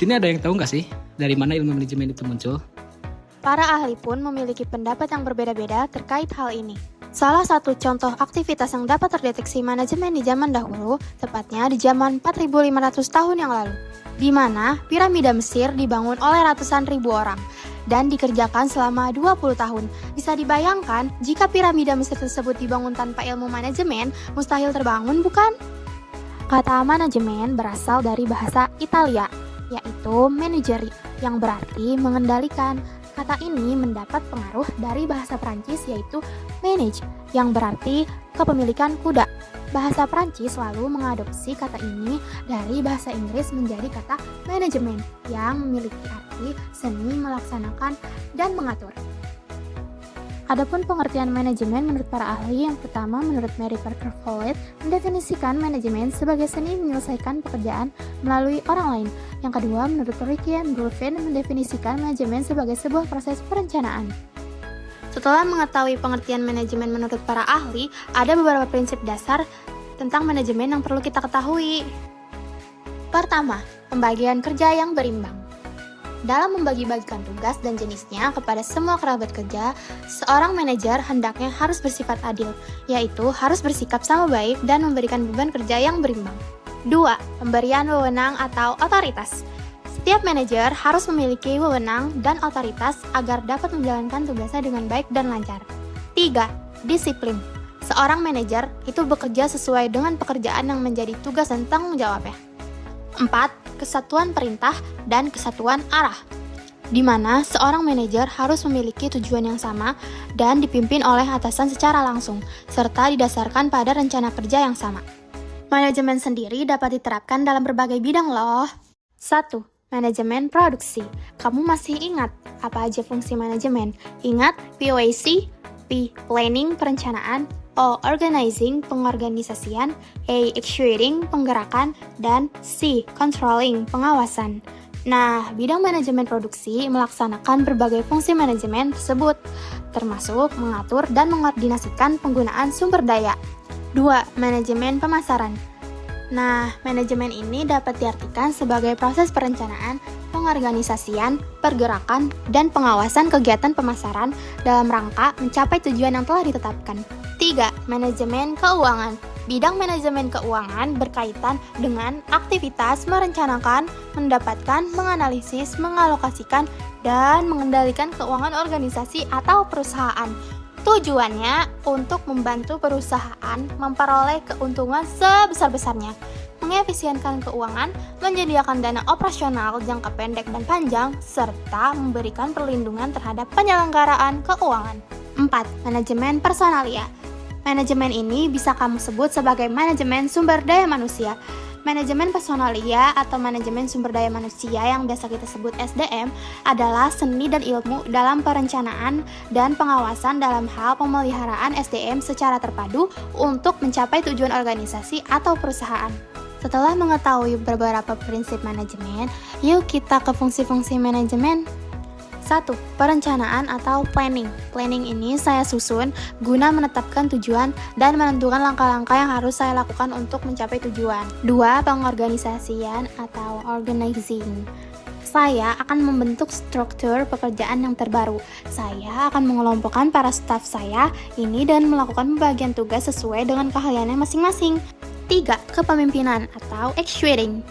sini ada yang tahu nggak sih dari mana ilmu manajemen itu muncul? Para ahli pun memiliki pendapat yang berbeda-beda terkait hal ini. Salah satu contoh aktivitas yang dapat terdeteksi manajemen di zaman dahulu, tepatnya di zaman 4.500 tahun yang lalu, di mana piramida Mesir dibangun oleh ratusan ribu orang dan dikerjakan selama 20 tahun. Bisa dibayangkan, jika piramida Mesir tersebut dibangun tanpa ilmu manajemen, mustahil terbangun, bukan? Kata manajemen berasal dari bahasa Italia, yaitu manageri, yang berarti mengendalikan. Kata ini mendapat pengaruh dari bahasa Prancis yaitu manage, yang berarti kepemilikan kuda. Bahasa Prancis selalu mengadopsi kata ini dari bahasa Inggris menjadi kata manajemen, yang memiliki arti seni melaksanakan dan mengatur. Adapun pengertian manajemen menurut para ahli, yang pertama menurut Mary Parker Follett mendefinisikan manajemen sebagai seni menyelesaikan pekerjaan melalui orang lain. Yang kedua menurut Ricky and Griffin mendefinisikan manajemen sebagai sebuah proses perencanaan. Setelah mengetahui pengertian manajemen menurut para ahli, ada beberapa prinsip dasar tentang manajemen yang perlu kita ketahui. Pertama, pembagian kerja yang berimbang. Dalam membagi-bagikan tugas dan jenisnya kepada semua kerabat kerja, seorang manajer hendaknya harus bersifat adil, yaitu harus bersikap sama baik dan memberikan beban kerja yang berimbang. 2. Pemberian wewenang atau otoritas. Setiap manajer harus memiliki wewenang dan otoritas agar dapat menjalankan tugasnya dengan baik dan lancar. 3. Disiplin. Seorang manajer itu bekerja sesuai dengan pekerjaan yang menjadi tugas dan tanggung jawabnya. 4. Kesatuan perintah dan kesatuan arah, di mana seorang manajer harus memiliki tujuan yang sama dan dipimpin oleh atasan secara langsung, serta didasarkan pada rencana kerja yang sama. Manajemen sendiri dapat diterapkan dalam berbagai bidang loh. 1. Manajemen produksi. Kamu masih ingat apa aja fungsi manajemen? Ingat POAC, P. Planning, perencanaan, O. Organizing, pengorganisasian, A. Executing, penggerakan, dan C. Controlling, pengawasan. Nah, bidang manajemen produksi melaksanakan berbagai fungsi manajemen tersebut, termasuk mengatur dan mengkoordinasikan penggunaan sumber daya. 2. Manajemen pemasaran. Nah, manajemen ini dapat diartikan sebagai proses perencanaan, pengorganisasian, pergerakan, dan pengawasan kegiatan pemasaran dalam rangka mencapai tujuan yang telah ditetapkan. 3. Manajemen keuangan. Bidang manajemen keuangan berkaitan dengan aktivitas merencanakan, mendapatkan, menganalisis, mengalokasikan, dan mengendalikan keuangan organisasi atau perusahaan. Tujuannya untuk membantu perusahaan memperoleh keuntungan sebesar-besarnya, mengefisienkan keuangan, menyediakan dana operasional jangka pendek dan panjang, serta memberikan perlindungan terhadap penyelenggaraan keuangan. 4. Manajemen personalia. Manajemen ini bisa kamu sebut sebagai manajemen sumber daya manusia. Manajemen personalia atau manajemen sumber daya manusia yang biasa kita sebut SDM adalah seni dan ilmu dalam perencanaan dan pengawasan dalam hal pemeliharaan SDM secara terpadu untuk mencapai tujuan organisasi atau perusahaan. Setelah mengetahui beberapa prinsip manajemen, yuk kita ke fungsi-fungsi manajemen. 1. Perencanaan atau planning. Planning ini saya susun guna menetapkan tujuan dan menentukan langkah-langkah yang harus saya lakukan untuk mencapai tujuan. 2. Pengorganisasian atau organizing. Saya akan membentuk struktur pekerjaan yang terbaru. Saya akan mengelompokkan para staf saya ini dan melakukan pembagian tugas sesuai dengan keahliannya masing-masing. 3. Kepemimpinan atau executing.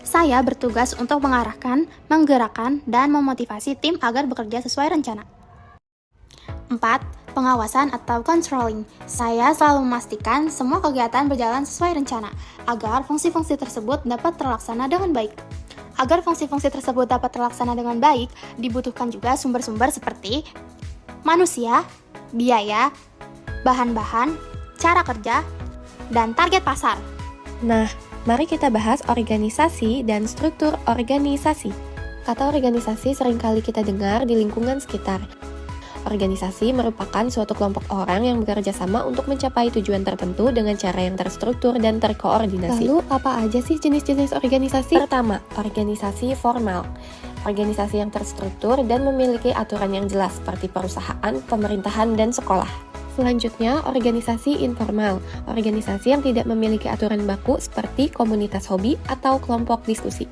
Saya bertugas untuk mengarahkan, menggerakkan, dan memotivasi tim agar bekerja sesuai rencana. 4. Pengawasan atau controlling. Saya selalu memastikan semua kegiatan berjalan sesuai rencana, agar fungsi-fungsi tersebut dapat terlaksana dengan baik. Agar fungsi-fungsi tersebut dapat terlaksana dengan baik, dibutuhkan juga sumber-sumber seperti manusia, biaya, bahan-bahan, cara kerja, dan target pasar. Nah, mari kita bahas organisasi dan struktur organisasi. Kata organisasi seringkali kita dengar di lingkungan sekitar. Organisasi merupakan suatu kelompok orang yang bekerja sama untuk mencapai tujuan tertentu dengan cara yang terstruktur dan terkoordinasi. Lalu, apa aja sih jenis-jenis organisasi? Pertama, organisasi formal. Organisasi yang terstruktur dan memiliki aturan yang jelas seperti perusahaan, pemerintahan, dan sekolah. Selanjutnya, organisasi informal. Organisasi yang tidak memiliki aturan baku seperti komunitas hobi atau kelompok diskusi.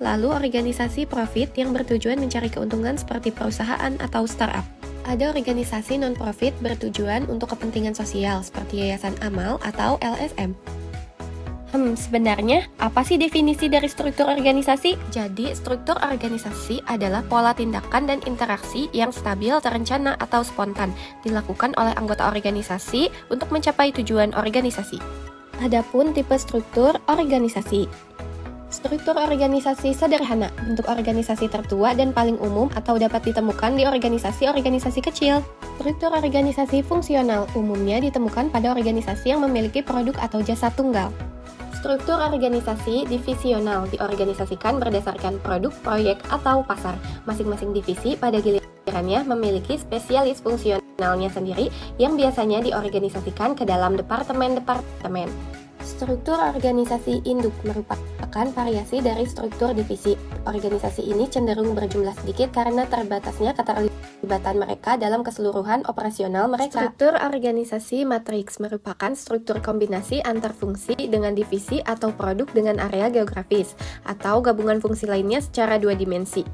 Lalu organisasi profit yang bertujuan mencari keuntungan seperti perusahaan atau startup. Ada organisasi non-profit bertujuan untuk kepentingan sosial seperti Yayasan Amal atau LSM. Sebenarnya apa sih definisi dari struktur organisasi? Jadi, struktur organisasi adalah pola tindakan dan interaksi yang stabil, terencana, atau spontan dilakukan oleh anggota organisasi untuk mencapai tujuan organisasi. Adapun tipe struktur organisasi. Struktur organisasi sederhana, bentuk organisasi tertua dan paling umum atau dapat ditemukan di organisasi-organisasi kecil. Struktur organisasi fungsional umumnya ditemukan pada organisasi yang memiliki produk atau jasa tunggal. Struktur organisasi divisional diorganisasikan berdasarkan produk, proyek, atau pasar. Masing-masing divisi pada gilirannya memiliki spesialis fungsionalnya sendiri yang biasanya diorganisasikan ke dalam departemen-departemen. Struktur organisasi induk merupakan variasi dari struktur divisi. Organisasi ini cenderung berjumlah sedikit karena terbatasnya keterlibatan mereka dalam keseluruhan operasional mereka. Struktur organisasi matriks merupakan struktur kombinasi antar fungsi dengan divisi atau produk dengan area geografis, atau gabungan fungsi lainnya secara dua dimensi.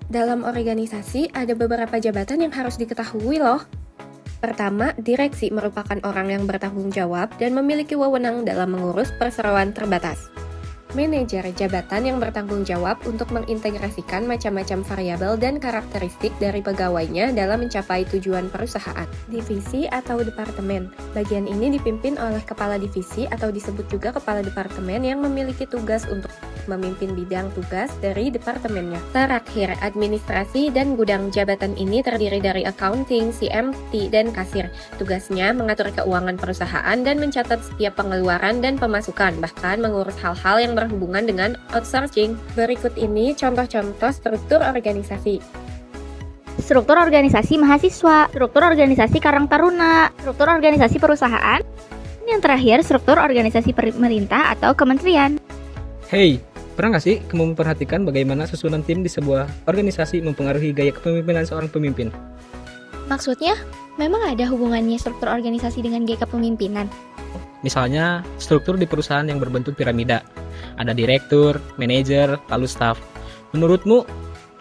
Dalam organisasi ada beberapa jabatan yang harus diketahui loh. Pertama, direksi merupakan orang yang bertanggung jawab dan memiliki wewenang dalam mengurus perseroan terbatas. Manajer jabatan yang bertanggung jawab untuk mengintegrasikan macam-macam variabel dan karakteristik dari pegawainya dalam mencapai tujuan perusahaan. Divisi atau departemen. Bagian ini dipimpin oleh kepala divisi atau disebut juga kepala departemen yang memiliki tugas untuk memimpin bidang tugas dari departemennya. Terakhir, administrasi dan gudang. Jabatan ini terdiri dari accounting, CMT, dan kasir. Tugasnya mengatur keuangan perusahaan dan mencatat setiap pengeluaran dan pemasukan, bahkan mengurus hal-hal yang berhubungan dengan outsourcing. Berikut ini contoh-contoh struktur organisasi. Struktur organisasi mahasiswa, struktur organisasi Karang Taruna, struktur organisasi perusahaan, dan yang terakhir struktur organisasi pemerintah atau kementerian. Hey, pernah nggak sih kamu memperhatikan bagaimana susunan tim di sebuah organisasi mempengaruhi gaya kepemimpinan seorang pemimpin? Maksudnya, memang ada hubungannya struktur organisasi dengan gaya kepemimpinan? Misalnya, struktur di perusahaan yang berbentuk piramida. Ada direktur, manajer, lalu staf. Menurutmu,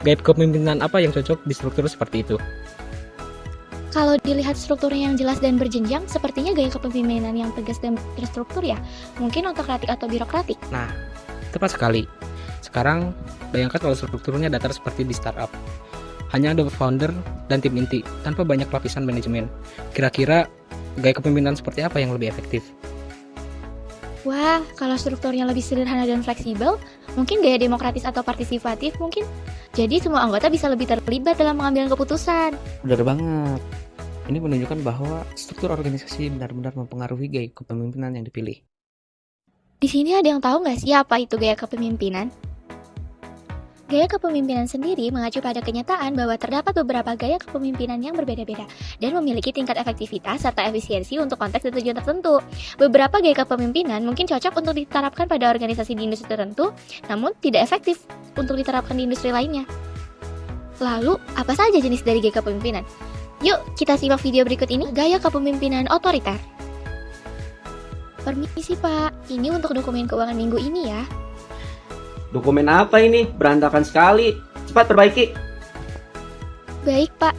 gaya kepemimpinan apa yang cocok di struktur seperti itu? Kalau dilihat strukturnya yang jelas dan berjenjang, sepertinya gaya kepemimpinan yang tegas dan terstruktur ya. Mungkin otokratik atau birokratik. Nah, tepat sekali. Sekarang, bayangkan kalau strukturnya datar seperti di startup. Hanya ada founder dan tim inti, tanpa banyak lapisan manajemen. Kira-kira, gaya kepemimpinan seperti apa yang lebih efektif? Wah, kalau strukturnya lebih sederhana dan fleksibel, mungkin gaya demokratis atau partisipatif mungkin. Jadi semua anggota bisa lebih terlibat dalam pengambilan keputusan. Benar banget. Ini menunjukkan bahwa struktur organisasi benar-benar mempengaruhi gaya kepemimpinan yang dipilih. Di sini ada yang tahu nggak sih apa itu gaya kepemimpinan? Gaya kepemimpinan sendiri mengacu pada kenyataan bahwa terdapat beberapa gaya kepemimpinan yang berbeda-beda dan memiliki tingkat efektivitas serta efisiensi untuk konteks dan tujuan tertentu. Beberapa gaya kepemimpinan mungkin cocok untuk diterapkan pada organisasi di industri tertentu, namun tidak efektif untuk diterapkan di industri lainnya. Lalu, apa saja jenis dari gaya kepemimpinan? Yuk, kita simak video berikut ini. Gaya kepemimpinan otoriter. Permisi Pak, ini untuk dokumen keuangan minggu ini ya. Dokumen apa ini? Berantakan sekali. Cepat perbaiki. Baik, Pak.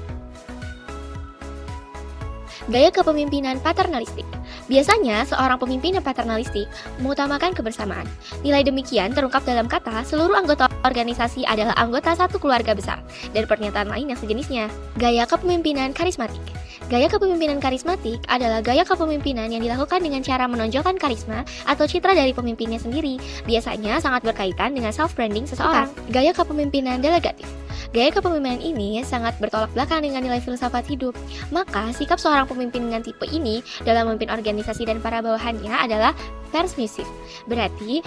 Gaya kepemimpinan paternalistik. Biasanya, seorang pemimpin yang paternalistik mengutamakan kebersamaan. Nilai demikian terungkap dalam kata seluruh anggota organisasi adalah anggota satu keluarga besar, dan pernyataan lain yang sejenisnya. Gaya kepemimpinan karismatik. Gaya kepemimpinan karismatik adalah gaya kepemimpinan yang dilakukan dengan cara menonjolkan karisma atau citra dari pemimpinnya sendiri. Biasanya sangat berkaitan dengan self-branding seseorang. Gaya kepemimpinan delegatif. Gaya kepemimpinan ini sangat bertolak belakang dengan nilai filsafat hidup. Maka, sikap seorang pemimpin dengan tipe ini dalam memimpin organisasi dan para bawahannya adalah permisif. Berarti,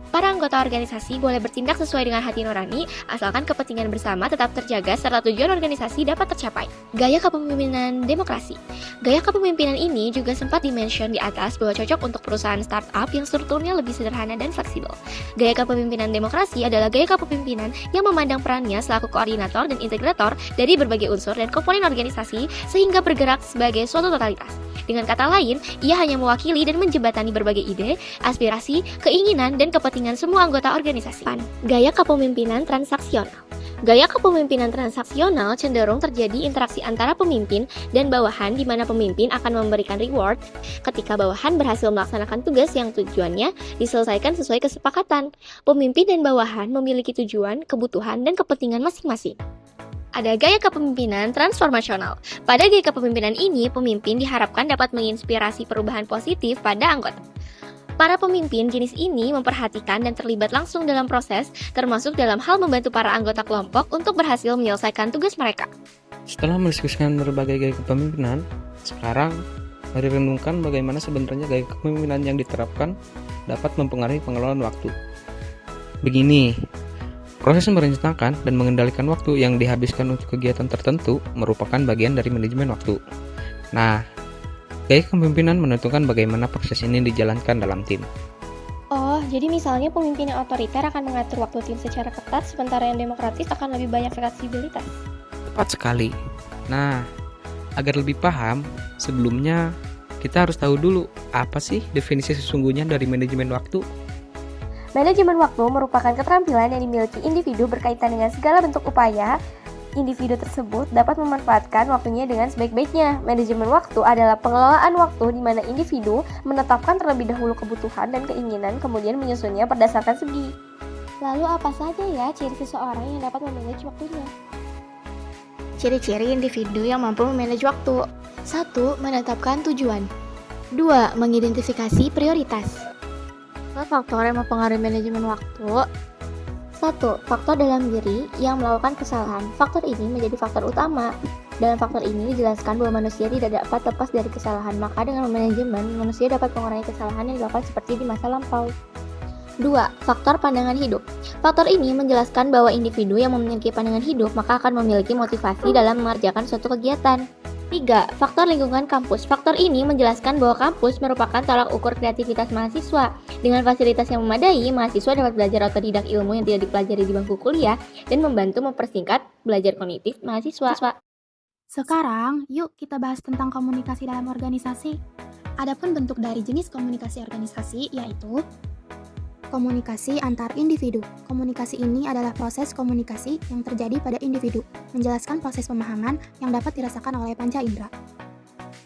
para anggota organisasi boleh bertindak sesuai dengan hati nurani, asalkan kepentingan bersama tetap terjaga serta tujuan organisasi dapat tercapai. Gaya kepemimpinan demokrasi. Gaya kepemimpinan ini juga sempat dimention di atas bahwa cocok untuk perusahaan startup yang strukturnya lebih sederhana dan fleksibel. Gaya kepemimpinan demokrasi adalah gaya kepemimpinan yang memandang perannya selaku koordinator dan integrator dari berbagai unsur dan komponen organisasi sehingga bergerak sebagai suatu totalitas. Dengan kata lain, ia hanya mewakili dan menjembatani berbagai ide, aspirasi, keinginan, dan kepentingan kepentingan semua anggota organisasi. Gaya kepemimpinan transaksional. Gaya kepemimpinan transaksional cenderung terjadi interaksi antara pemimpin dan bawahan di mana pemimpin akan memberikan reward ketika bawahan berhasil melaksanakan tugas yang tujuannya diselesaikan sesuai kesepakatan. Pemimpin dan bawahan memiliki tujuan, kebutuhan, dan kepentingan masing-masing. Ada gaya kepemimpinan transformasional. Pada gaya kepemimpinan ini, pemimpin diharapkan dapat menginspirasi perubahan positif pada anggota. Para pemimpin jenis ini memperhatikan dan terlibat langsung dalam proses, termasuk dalam hal membantu para anggota kelompok untuk berhasil menyelesaikan tugas mereka. Setelah mendiskusikan berbagai gaya kepemimpinan, sekarang mari renungkan bagaimana sebenarnya gaya kepemimpinan yang diterapkan dapat mempengaruhi pengelolaan waktu. Begini, proses merencanakan dan mengendalikan waktu yang dihabiskan untuk kegiatan tertentu merupakan bagian dari manajemen waktu. Nah, gaya kepemimpinan menentukan bagaimana proses ini dijalankan dalam tim. Oh, jadi misalnya pemimpin yang otoriter akan mengatur waktu tim secara ketat, sementara yang demokratis akan lebih banyak fleksibilitas. Tepat sekali. Nah, agar lebih paham, sebelumnya kita harus tahu dulu apa sih definisi sesungguhnya dari manajemen waktu. Manajemen waktu merupakan keterampilan yang dimiliki individu berkaitan dengan segala bentuk upaya individu tersebut dapat memanfaatkan waktunya dengan sebaik-baiknya. Manajemen waktu adalah pengelolaan waktu di mana individu menetapkan terlebih dahulu kebutuhan dan keinginan, kemudian menyusunnya berdasarkan segi. Lalu apa saja ya ciri seseorang yang dapat memanage waktunya? Ciri-ciri individu yang mampu memanage waktu. 1. Menetapkan tujuan. 2. Mengidentifikasi prioritas. Faktor yang mempengaruhi manajemen waktu. 1. Faktor dalam diri yang melakukan kesalahan. Faktor ini menjadi faktor utama. Dalam faktor ini dijelaskan bahwa manusia tidak dapat lepas dari kesalahan, maka dengan manajemen, manusia dapat mengurangi kesalahan yang dilakukan seperti di masa lampau. 2. Faktor pandangan hidup. Faktor ini menjelaskan bahwa individu yang memiliki pandangan hidup maka akan memiliki motivasi dalam mengerjakan suatu kegiatan. 3. Faktor lingkungan kampus. Faktor ini menjelaskan bahwa kampus merupakan tolak ukur kreativitas mahasiswa. Dengan fasilitas yang memadai, mahasiswa dapat belajar otodidak ilmu yang tidak dipelajari di bangku kuliah dan membantu mempersingkat belajar kognitif mahasiswa. Sekarang, yuk kita bahas tentang komunikasi dalam organisasi. Adapun bentuk dari jenis komunikasi organisasi yaitu komunikasi antar individu. Komunikasi ini adalah proses komunikasi yang terjadi pada individu, menjelaskan proses pemahaman yang dapat dirasakan oleh panca indera.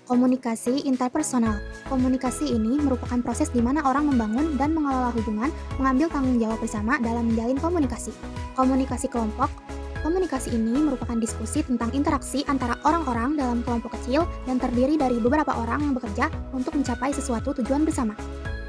Komunikasi interpersonal. Komunikasi ini merupakan proses di mana orang membangun dan mengelola hubungan, mengambil tanggung jawab bersama dalam menjalin komunikasi. Komunikasi kelompok. Komunikasi ini merupakan diskusi tentang interaksi antara orang-orang dalam kelompok kecil dan terdiri dari beberapa orang yang bekerja untuk mencapai sesuatu tujuan bersama.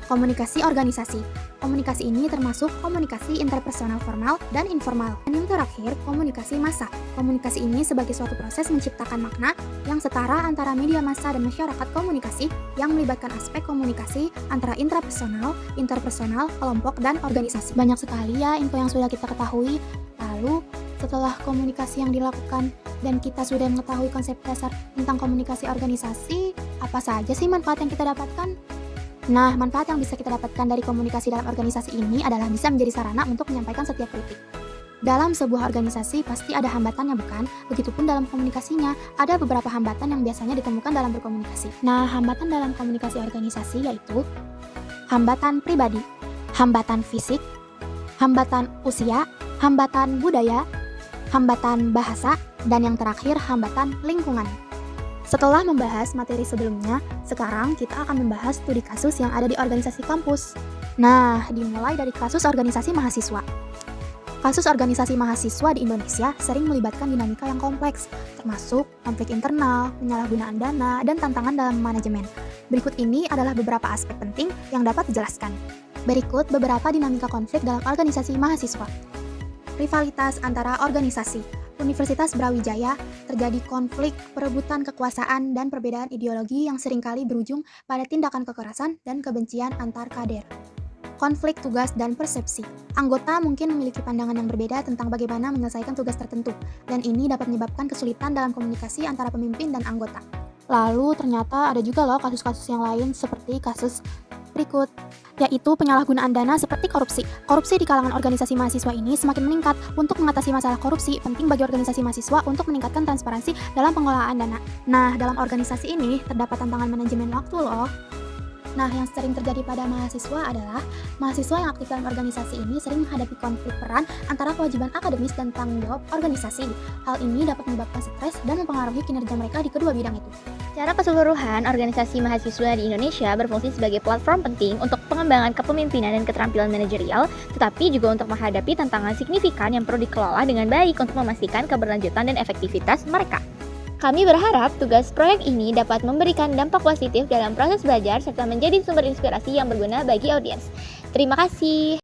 Komunikasi organisasi. Komunikasi ini termasuk komunikasi interpersonal formal dan informal. Dan yang terakhir, komunikasi massa. Komunikasi ini sebagai suatu proses menciptakan makna yang setara antara media massa dan masyarakat komunikasi yang melibatkan aspek komunikasi antara intrapersonal, interpersonal, kelompok, dan organisasi. Banyak sekali ya info yang sudah kita ketahui. Lalu, setelah komunikasi yang dilakukan dan kita sudah mengetahui konsep dasar tentang komunikasi organisasi, apa saja sih manfaat yang kita dapatkan? Nah, manfaat yang bisa kita dapatkan dari komunikasi dalam organisasi ini adalah bisa menjadi sarana untuk menyampaikan setiap kritik. Dalam sebuah organisasi pasti ada hambatannya, bukan? Begitupun dalam komunikasinya, ada beberapa hambatan yang biasanya ditemukan dalam berkomunikasi. Nah, hambatan dalam komunikasi organisasi yaitu hambatan pribadi, hambatan fisik, hambatan usia, hambatan budaya, hambatan bahasa, dan yang terakhir hambatan lingkungan. Setelah membahas materi sebelumnya, sekarang kita akan membahas studi kasus yang ada di organisasi kampus. Nah, dimulai dari kasus organisasi mahasiswa. Kasus organisasi mahasiswa di Indonesia sering melibatkan dinamika yang kompleks, termasuk konflik internal, penyalahgunaan dana, dan tantangan dalam manajemen. Berikut ini adalah beberapa aspek penting yang dapat dijelaskan. Berikut beberapa dinamika konflik dalam organisasi mahasiswa. Rivalitas antara organisasi. Universitas Brawijaya terjadi konflik, perebutan kekuasaan, dan perbedaan ideologi yang seringkali berujung pada tindakan kekerasan dan kebencian antar kader. Konflik tugas dan persepsi. Anggota mungkin memiliki pandangan yang berbeda tentang bagaimana menyelesaikan tugas tertentu, dan ini dapat menyebabkan kesulitan dalam komunikasi antara pemimpin dan anggota. Lalu ternyata ada juga loh kasus-kasus yang lain seperti kasus berikut, yaitu penyalahgunaan dana seperti korupsi. Korupsi di kalangan organisasi mahasiswa ini semakin meningkat. Untuk mengatasi masalah korupsi, penting bagi organisasi mahasiswa untuk meningkatkan transparansi dalam pengelolaan dana. Nah, dalam organisasi ini terdapat tantangan manajemen waktu loh. Nah, yang sering terjadi pada mahasiswa adalah mahasiswa yang aktif dalam organisasi ini sering menghadapi konflik peran antara kewajiban akademis dan tanggung jawab organisasi. Hal ini dapat menyebabkan stres dan mempengaruhi kinerja mereka di kedua bidang itu. Secara keseluruhan, organisasi mahasiswa di Indonesia berfungsi sebagai platform penting untuk pengembangan kepemimpinan dan keterampilan manajerial, tetapi juga untuk menghadapi tantangan signifikan yang perlu dikelola dengan baik untuk memastikan keberlanjutan dan efektivitas mereka. Kami berharap tugas proyek ini dapat memberikan dampak positif dalam proses belajar serta menjadi sumber inspirasi yang berguna bagi audiens. Terima kasih.